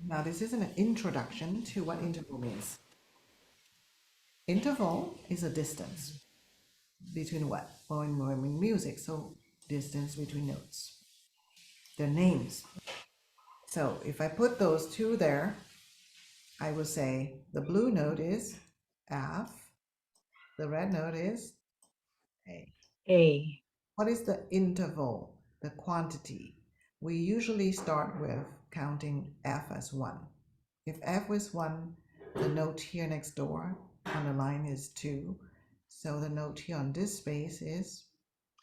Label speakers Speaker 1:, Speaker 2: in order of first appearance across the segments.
Speaker 1: Now, this is an introduction to what interval means. Interval is a distance between what? Well, when we're in music, so distance between notes. They're names. So if I put those two there, I will say the blue note is F, the red note is A.
Speaker 2: A.
Speaker 1: What is the interval, the quantity? We usually start with counting F as 1. If F was 1, the note here next door on the line is 2. So the note here on this space is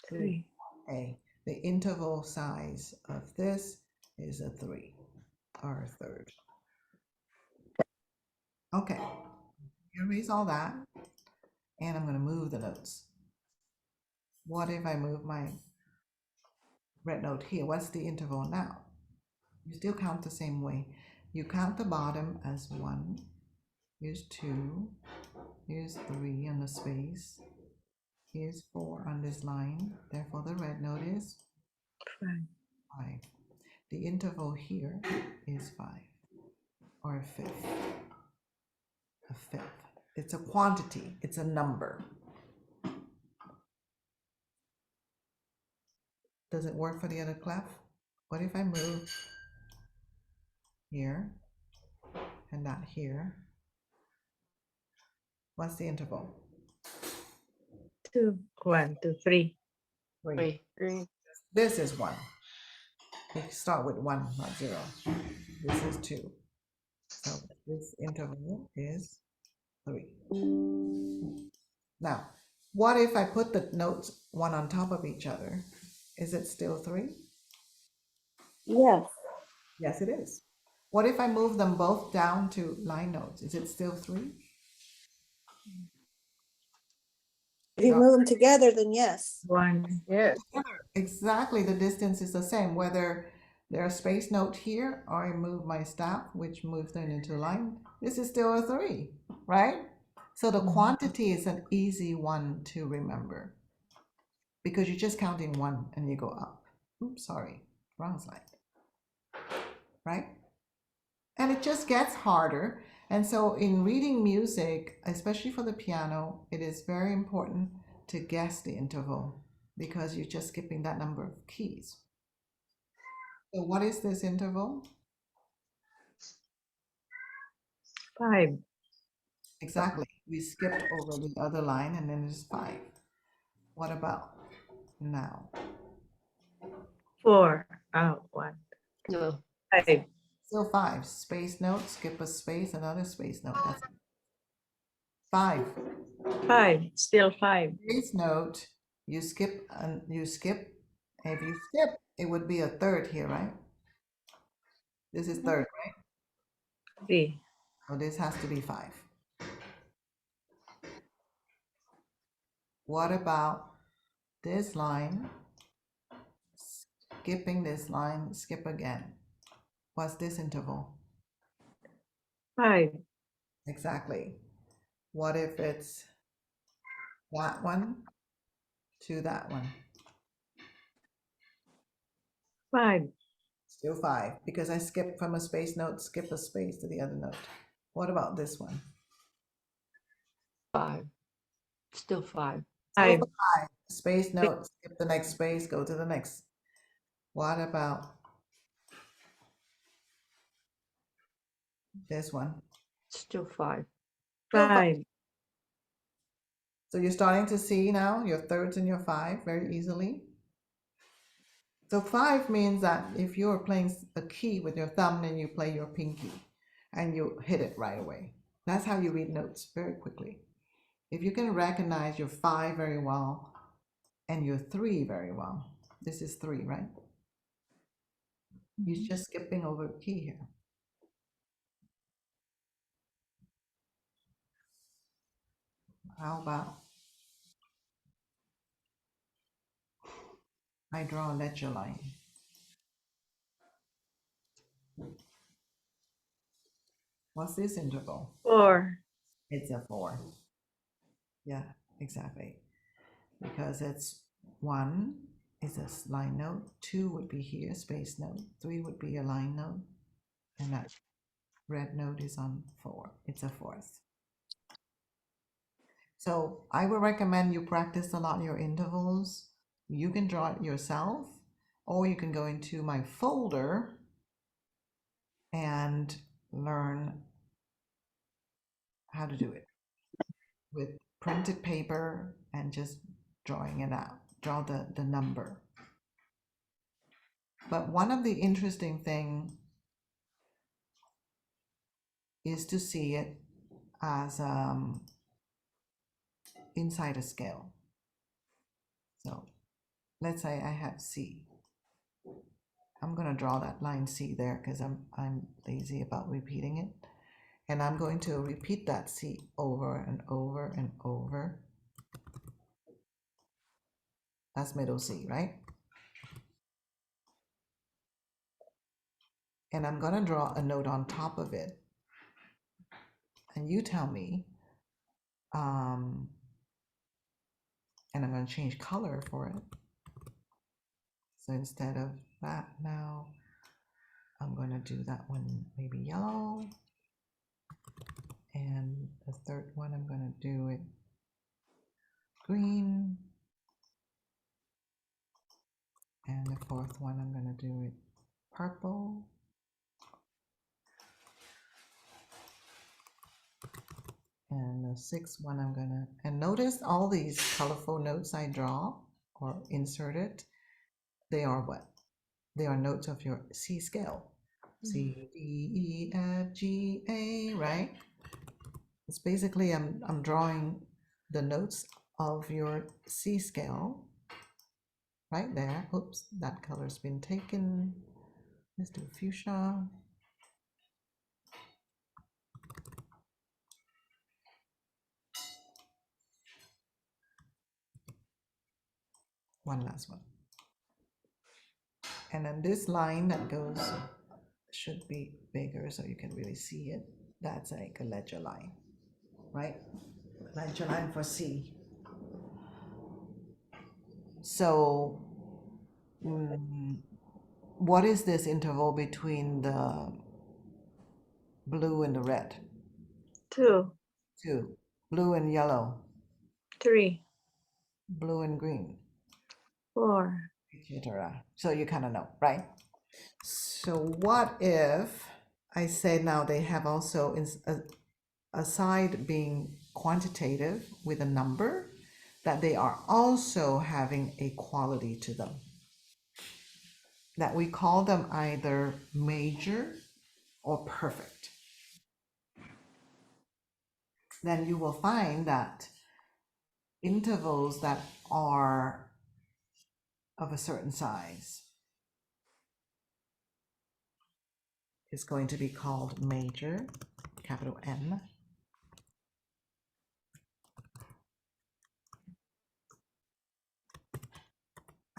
Speaker 2: 3.
Speaker 1: A. The interval size of this is a 3 or a third. Okay, erase all that, and I'm going to move the notes. What if I move my red note here? What's the interval now? You still count the same way. You count the bottom as 1, here's 2, here's 3 on the space, here's 4 on this line. Therefore, the red note is
Speaker 2: 5.
Speaker 1: 5. The interval here is 5, or a fifth. A fifth. It's a quantity, it's a number. Does it work for the other clef? What if I move here and not here? What's the interval?
Speaker 2: 2. 1, 2, 3.
Speaker 1: 3.
Speaker 3: 3.
Speaker 1: This is 1. We start with 1, not 0. This is 2. So this interval is 3. Now, what if I put the notes one on top of each other? Is it still 3?
Speaker 3: Yes.
Speaker 1: Yes, it is. What if I move them both down to line notes? Is it still 3?
Speaker 4: If you
Speaker 1: No.
Speaker 4: move them together, then yes.
Speaker 2: 1.
Speaker 3: Yes.
Speaker 1: Exactly, the distance is the same, whether there's a space note here or I move my staff, which moves them into line, this is still a 3, right? So the quantity is an easy one to remember because you're just counting 1 and you go up. Oops, sorry, wrong slide, right? And it just gets harder. And so in reading music, especially for the piano, it is very important to guess the interval because you're just skipping that number of keys. So what is this interval?
Speaker 2: 5.
Speaker 1: Exactly. We skipped over the other line and then it's 5. What about now?
Speaker 2: 4. 1.
Speaker 3: No.
Speaker 2: 5.
Speaker 1: Still 5. Space note, skip a space, another space note. That's 5.
Speaker 2: 5. Still 5.
Speaker 1: Space note, you skip and you skip. If you skip, it would be a third here, right? This is third, right?
Speaker 2: 3.
Speaker 1: So this has to be 5. What about this line? Skipping this line, skip again. What's this interval?
Speaker 2: 5.
Speaker 1: Exactly. What if it's that one to that one?
Speaker 2: 5.
Speaker 1: Still 5, because I skipped from a space note, skip a space to the other note. What about this one?
Speaker 3: 5. Still 5.
Speaker 1: Still
Speaker 2: 5.
Speaker 1: 5. Space note, skip the next space, go to the next. What about this one?
Speaker 3: Still 5.
Speaker 1: Still 5.
Speaker 2: 5.
Speaker 1: So you're starting to see now your thirds and your 5 very easily. So 5 means that if you're playing a key with your thumb and you play your pinky and you hit it right away. That's how you read notes very quickly. If you can recognize your 5 very well and your 3 very well, this is 3, right? You're just skipping over a key here. How about I draw a ledger line? What's this interval?
Speaker 2: 4.
Speaker 1: It's a 4. Yeah, exactly. Because it's 1 is a line note, 2 would be here, space note, 3 would be a line note, and that red note is on 4. It's a fourth. So I would recommend you practice a lot your intervals. You can draw it yourself, or you can go into my folder and learn how to do it with printed paper and just drawing it out. Draw the number. But one of the interesting thing is to see it as inside a scale. So let's say I have C. I'm gonna draw that line C there because I'm lazy about repeating it. And I'm going to repeat that C over and over and over. That's middle C, right? And I'm gonna draw a note on top of it. And you tell me, and I'm gonna change color for it. So instead of that now, I'm gonna do that one maybe yellow. And the third one, I'm gonna do it green. And the fourth one, I'm gonna do it purple. And the sixth one, I'm gonna, and notice all these colorful notes I draw or inserted, they are what? They are notes of your C scale. C, D, E, F, G, A, right? It's basically, I'm drawing the notes of your C scale right there. Oops, that color's been taken. Let's do fuchsia. One last one. And then this line that goes should be bigger so you can really see it. That's like a ledger line, right? Ledger line for C. So what is this interval between the blue and the red?
Speaker 2: 2,
Speaker 1: 2. Blue and yellow,
Speaker 2: 3,
Speaker 1: blue and green,
Speaker 2: 4.
Speaker 1: etc. So you kind of know, right? So what if I say now they have also, aside being quantitative with a number, that they are also having a quality to them, that we call them either major or perfect. Then you will find that intervals that are of a certain size is going to be called major, capital M.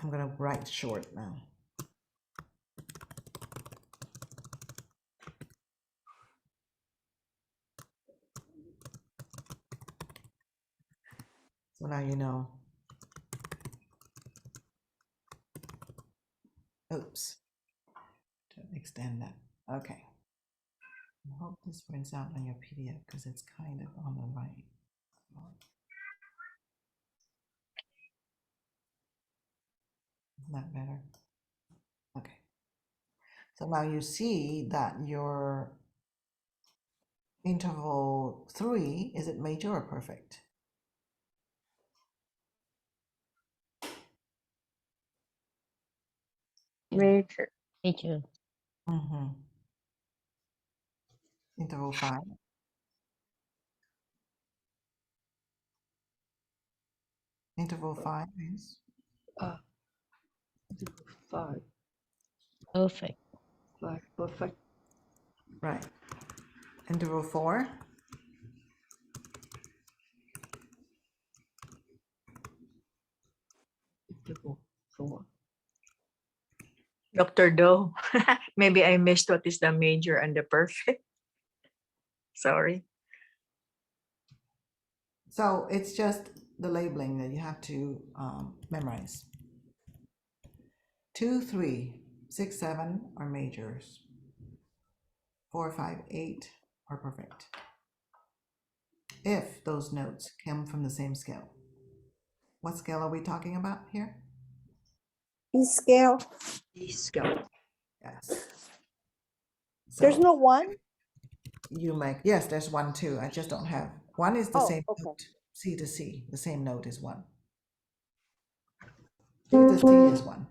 Speaker 1: I'm going to write short now. So now you know. Oops. To extend that. Okay. I hope this prints out on your PDF because it's kind of on the right. Isn't that better? Okay. So now you see that your interval 3, is it major or perfect?
Speaker 2: Major.
Speaker 3: Major.
Speaker 1: Mm-hmm. Interval 5. Interval 5 is
Speaker 3: 5.
Speaker 5: Perfect.
Speaker 3: 5. Perfect.
Speaker 1: right. Interval 4.
Speaker 3: Interval 4.
Speaker 2: Dr. Doe. Maybe I missed what is the major and the perfect. Sorry.
Speaker 1: So it's just the labeling that you have to memorize. 2, 3, 6, 7 are majors. 4, 5, 8 are perfect. If those notes come from the same scale. What scale are we talking about here?
Speaker 4: E scale.
Speaker 3: E scale.
Speaker 1: Yes.
Speaker 4: There's
Speaker 1: So
Speaker 4: no one?
Speaker 1: you make, yes, there's 1, 2. I just don't have, 1 is the
Speaker 4: Oh,
Speaker 1: same
Speaker 4: okay.
Speaker 1: note, C to C, the same note is 1. C to C is 1.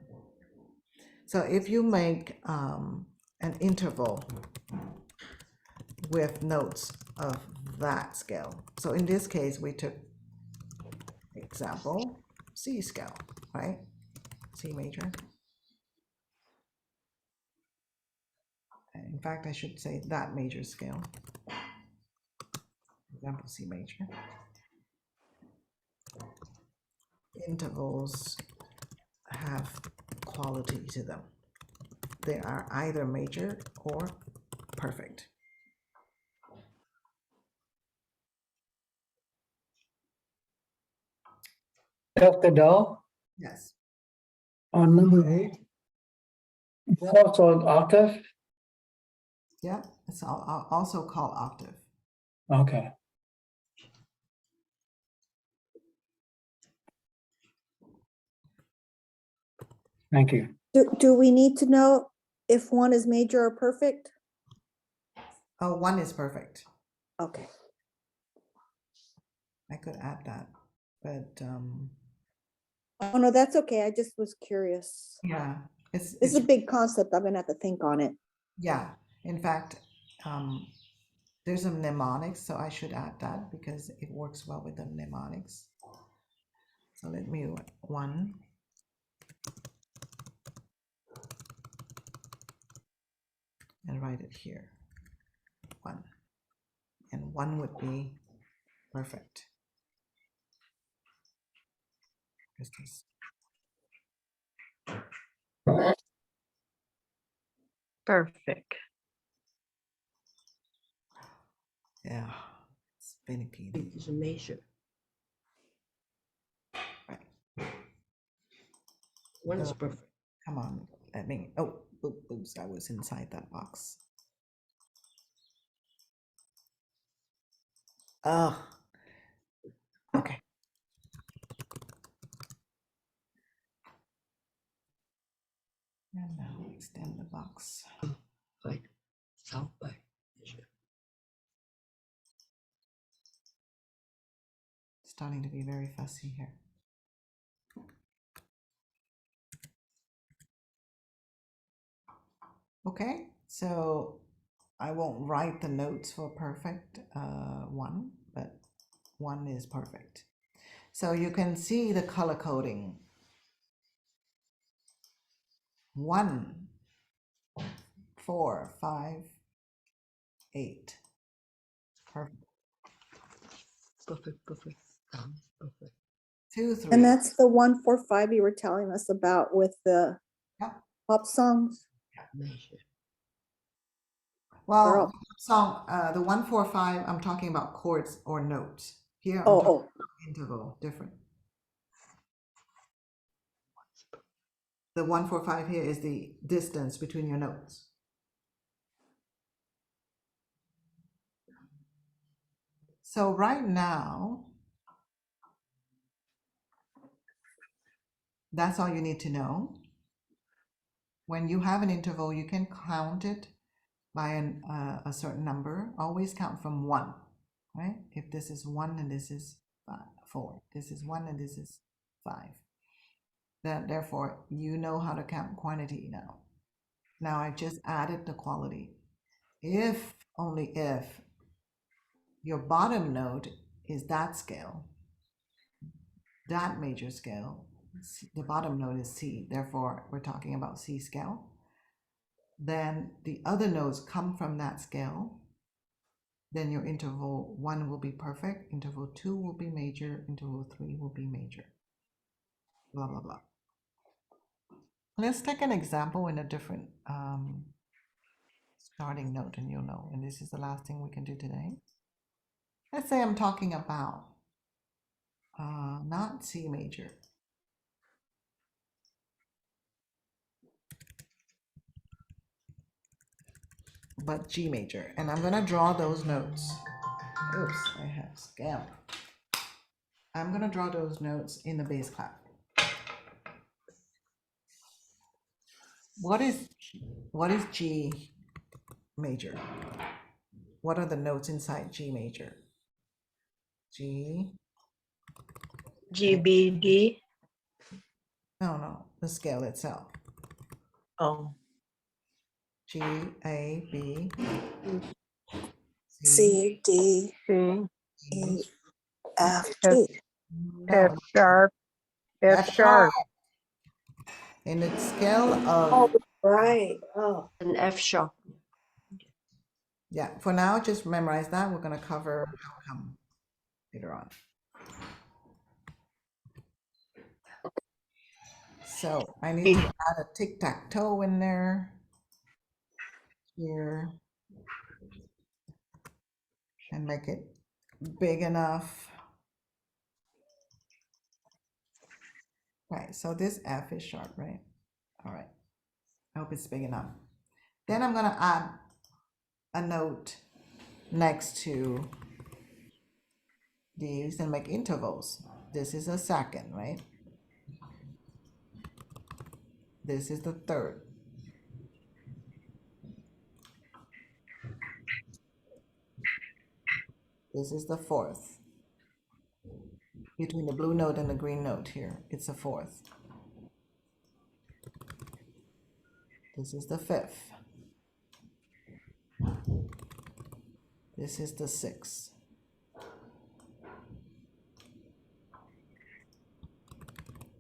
Speaker 1: So if you make an interval with notes of that scale, so in this case, we took example C scale, right? C major. In fact, I should say that major scale. Example C major. Intervals have quality to them. They are either major or perfect.
Speaker 6: Dr. Dahl,
Speaker 1: Yes.
Speaker 6: on number 8, is that also an octave?
Speaker 1: Yeah, it's also called octave.
Speaker 6: Okay. Thank you.
Speaker 4: Do we need to know if one is major or perfect?
Speaker 1: Oh, 1 is perfect.
Speaker 4: Okay.
Speaker 1: I could add that, but
Speaker 4: Oh, no, that's okay. I just was curious.
Speaker 1: yeah,
Speaker 4: This is a big concept. I'm gonna have to think on it.
Speaker 1: yeah. In fact, there's a mnemonics, so I should add that because it works well with the mnemonics. So let me 1. And write it here. 1. And 1 would be perfect. This.
Speaker 2: Perfect.
Speaker 1: Yeah, it's finicky.
Speaker 3: It is a measure.
Speaker 1: Right.
Speaker 3: One is
Speaker 1: Oh.
Speaker 3: perfect.
Speaker 1: Come on, let me. Oh, oops, I was inside that box. Oh, okay. And now extend the box.
Speaker 3: Like south by measure.
Speaker 1: Starting to be very fussy here. Okay, so I won't write the notes for perfect 1, but 1 is perfect. So you can see the color coding. 1, 4, 5, 8. Perfect.
Speaker 3: Perfect, perfect. Perfect.
Speaker 1: 2, 3.
Speaker 4: And that's the 145 you were telling us about with the
Speaker 1: Yeah.
Speaker 4: pop songs?
Speaker 3: Measure.
Speaker 1: Well,
Speaker 4: Girl.
Speaker 1: the 1, 4, 5, I'm talking about chords or notes. Here I'm
Speaker 4: Oh,
Speaker 1: talking
Speaker 4: oh,
Speaker 1: about interval, different. The 1, 4, 5 here is the distance between your notes. So right now, that's all you need to know. When you have an interval, you can count it by a certain number. Always count from 1, right? If this is 1 and this is 4, this is 1 and this is 5. Then therefore, you know how to count quantity now. Now I just added the quality. If, only if, your bottom note is that scale, that major scale, the bottom note is C, therefore we're talking about C scale, then the other notes come from that scale, then your interval 1 will be perfect, interval 2 will be major, interval 3 will be major, blah, blah, blah. Let's take an example in a different starting note and you'll know, and this is the last thing we can do today. Let's say I'm talking about not C major. but G major. And I'm gonna draw those notes. Oops, I have scale. I'm gonna draw those notes in the bass clef. What is G major? What are the notes inside G major? G,
Speaker 2: GBD.
Speaker 1: no, the scale itself.
Speaker 2: Oh,
Speaker 1: G, A, B, C,
Speaker 4: C, D,
Speaker 2: C,
Speaker 1: E,
Speaker 4: F,
Speaker 2: F,
Speaker 4: G.
Speaker 2: F
Speaker 1: no,
Speaker 2: sharp, F sharp.
Speaker 1: in the scale
Speaker 4: Oh,
Speaker 1: of,
Speaker 4: right. Oh,
Speaker 3: An F sharp.
Speaker 1: yeah, for now, just memorize that. We're gonna cover how come later on. So I need to add a tic-tac-toe in there. Here. And make it big enough. Right, so this F is sharp, right? All right, I hope it's big enough. Then I'm gonna add a note next to these and make intervals. This is a second, right? This is the third. This is the fourth. Between the blue note and the green note here, it's a fourth. This is the fifth. This is the sixth.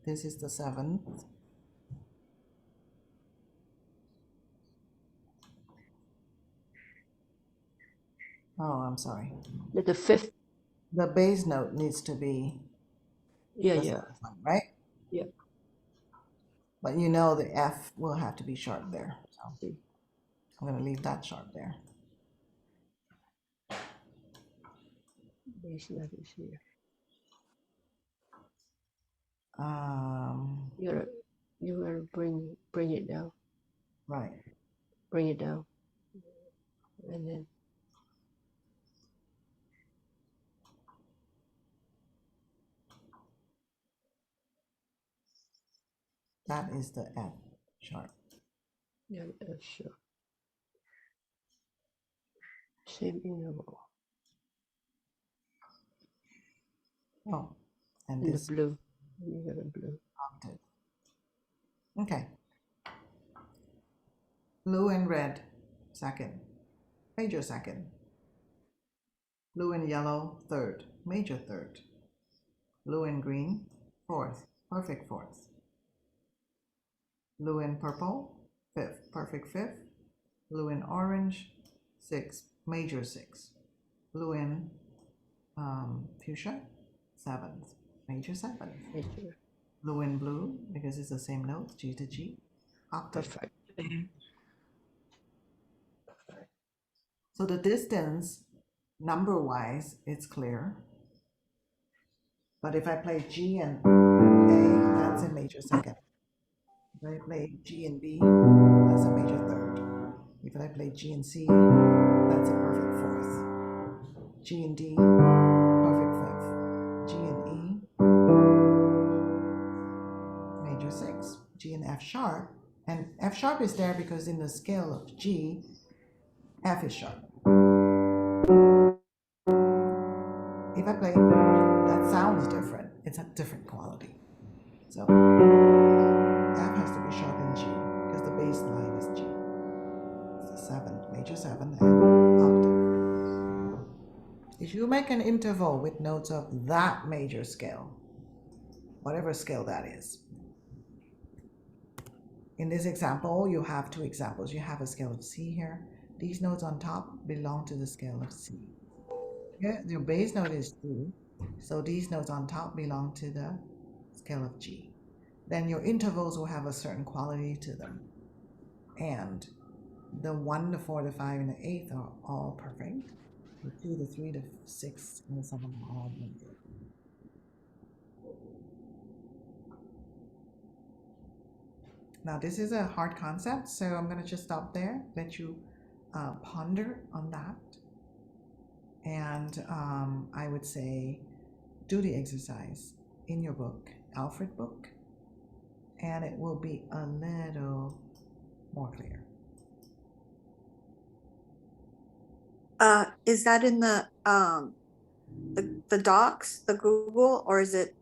Speaker 1: This is the seventh. Oh, I'm sorry.
Speaker 3: The fifth.
Speaker 1: The bass note needs to be
Speaker 3: Yeah,
Speaker 1: the
Speaker 3: yeah.
Speaker 1: seventh one, right?
Speaker 3: Yeah.
Speaker 1: But you know the F will have to be sharp there. So
Speaker 3: See.
Speaker 1: I'm going to leave that sharp there.
Speaker 3: Bass note is here.
Speaker 1: Um,
Speaker 3: You gotta bring it down.
Speaker 1: right.
Speaker 3: Bring it down. And then
Speaker 1: That is the F sharp.
Speaker 3: yeah, sure. Same interval.
Speaker 1: Oh, and
Speaker 3: And
Speaker 1: this
Speaker 3: the blue. You got a blue.
Speaker 1: octave. Okay. Blue and red, second. Major second. Blue and yellow, third. Major third. Blue and green, fourth. Perfect fourth. Blue and purple, fifth. Perfect fifth. Blue and orange, sixth. Major sixth. Blue and fuchsia, seventh. Major seventh.
Speaker 3: Major.
Speaker 1: Blue and blue, because it's the same note, G to G, octave.
Speaker 3: Perfect.
Speaker 1: So the distance, number-wise, it's clear. But if I play G and A, that's a major second. If I play G and B, that's a major third. If I play G and C, that's a perfect fourth. G and D, perfect fifth. G and E, major sixth. G and F sharp. And F sharp is there because in the scale of G, F is sharp. If I play, that sounds different. It's a different quality. So F has to be sharp in G because the bass line is G. It's the seventh, major seventh, and octave. If you make an interval with notes of that major scale, whatever scale that is. In this example, you have two examples. You have a scale of C here. These notes on top belong to the scale of C. Here, your bass note is D, so these notes on top belong to the scale of G. Then your intervals will have a certain quality to them. And the 1, the 4, the 5, and the 8th are all perfect. The 2, the 3, the 6, and the 7 are all perfect. Now this is a hard concept, so I'm going to just stop there, let you ponder on that. And I would say do the exercise in your book, Alfred book, and it will be a little more clear.
Speaker 4: Is that in the docs, the Google, or is it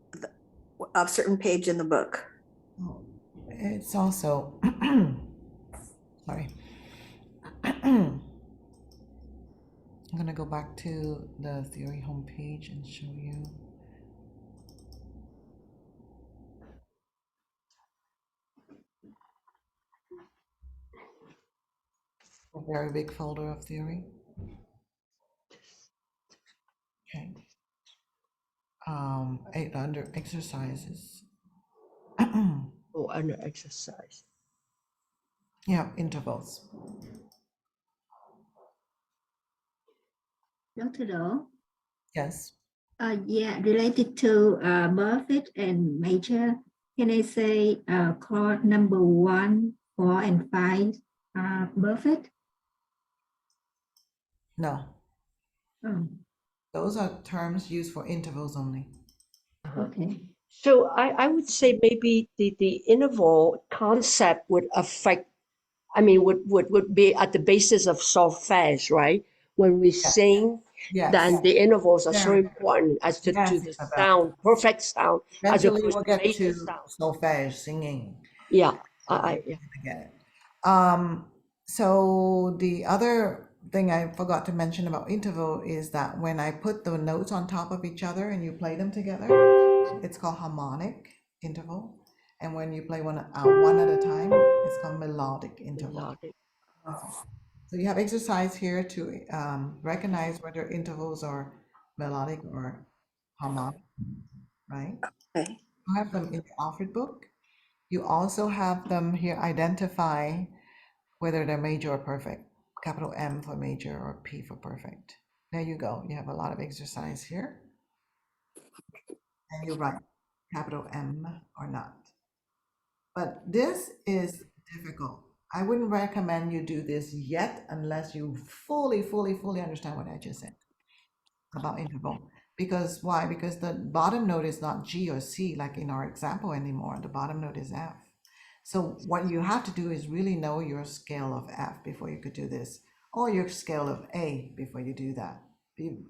Speaker 4: a certain page in the book?
Speaker 1: Oh, it's also, sorry. I'm gonna go back to the theory homepage and show you. A very big folder of theory. Okay. Under exercises.
Speaker 3: Oh, under exercise.
Speaker 1: Yeah, intervals.
Speaker 7: Dr. Do,
Speaker 1: Yes.
Speaker 7: yeah, related to Buffett and major, can I say chord number 1, 4, and 5 are Buffett?
Speaker 1: No.
Speaker 7: Oh,
Speaker 1: Those are terms used for intervals only.
Speaker 7: okay.
Speaker 3: So I would say maybe the interval concept would affect, I mean, would be at the basis of solfege, right? When we
Speaker 1: Yes.
Speaker 3: sing,
Speaker 1: Yes.
Speaker 3: then the intervals are so
Speaker 1: Very
Speaker 3: important as to
Speaker 1: Yes,
Speaker 3: the
Speaker 1: Isabel.
Speaker 3: sound, perfect sound, as
Speaker 1: Eventually,
Speaker 3: opposed
Speaker 1: we'll
Speaker 3: to
Speaker 1: get
Speaker 3: major
Speaker 1: to
Speaker 3: sound.
Speaker 1: solfege singing.
Speaker 3: Yeah,
Speaker 1: I get it. So the other thing I forgot to mention about interval is that when I put the notes on top of each other and you play them together, it's called harmonic interval. And when you play one at a time, it's called melodic interval.
Speaker 3: melodic.
Speaker 1: So you have exercise here to recognize whether intervals are melodic or harmonic, right?
Speaker 4: Okay.
Speaker 1: You have them in the Alfred book. You also have them here identify whether they're major or perfect, capital M for major or P for perfect. There you go. You have a lot of exercise here. And you write capital M or not. But this is difficult. I wouldn't recommend you do this yet unless you fully understand what I just said about interval. Because why? Because the bottom note is not G or C like in our example anymore. The bottom note is F. So what you have to do is really know your scale of F before you could do this, or your scale of A before you do that,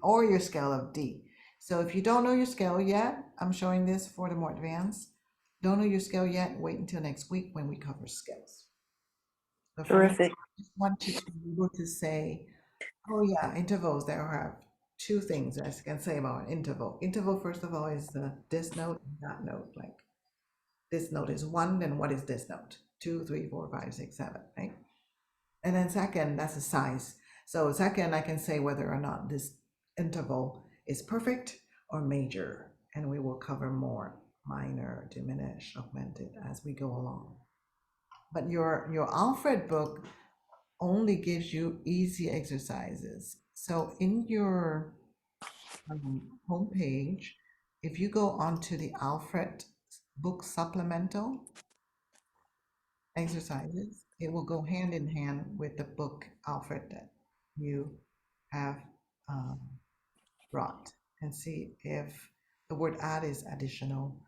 Speaker 1: or your scale of D. So if you don't know your scale yet, I'm showing this for the more advanced. Don't know your scale yet, wait until next week when we cover scales. But for now,
Speaker 4: Terrific.
Speaker 1: I just want you to be able to say, oh yeah, intervals, there are two things I can say about an interval. Interval, first of all, is this note and that note. Like this note is 1, then what is this note? 2, 3, 4, 5, 6, 7, right? And then second, that's the size. So second, I can say whether or not this interval is perfect or major, and we will cover more minor, diminished, augmented as we go along. But your Alfred book only gives you easy exercises. So in your homepage, if you go onto the Alfred book supplemental exercises, it will go hand in hand with the book Alfred that you have brought, and see if the word add is additional.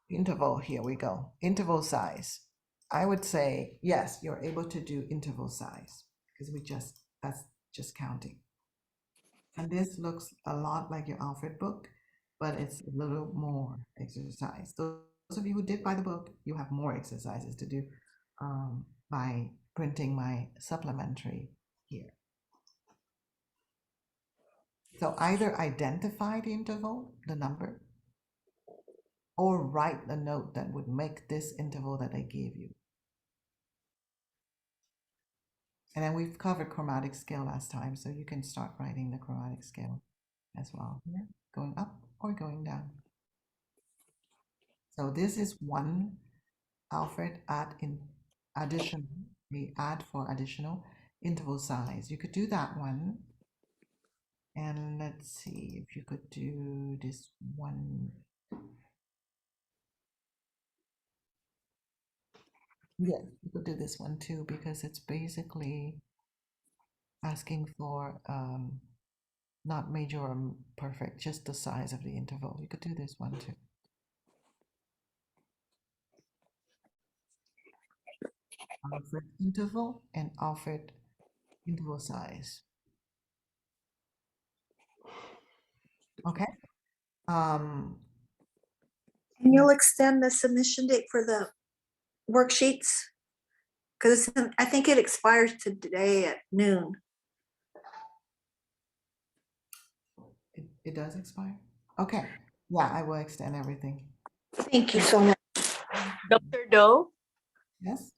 Speaker 1: Interval, here we go. Interval size. I would say, yes, you're able to do interval size because that's just counting. And this looks a lot like your Alfred book, but it's a little more exercise. Those of you who did buy the book, you have more exercises to do by printing my supplementary here. So either identify the interval, the number, or write the note that would make this interval that I gave you. And then we've covered chromatic scale last time, so you can start writing the chromatic scale as well, here, going up or going down. So this is one Alfred add in addition, we add for additional interval size. You could do that one. And let's see if you could do this one. Yeah, you could do this one too, because it's basically asking for not major or perfect, just the size of the interval. You could do this one too. Alfred interval and Alfred interval size. Okay.
Speaker 4: And you'll extend the submission date for the worksheets? Because I think it expires today at noon.
Speaker 1: It does expire? Okay. Yeah, I will extend everything.
Speaker 4: Thank you so much.
Speaker 2: Dr. Doe,
Speaker 1: Yes?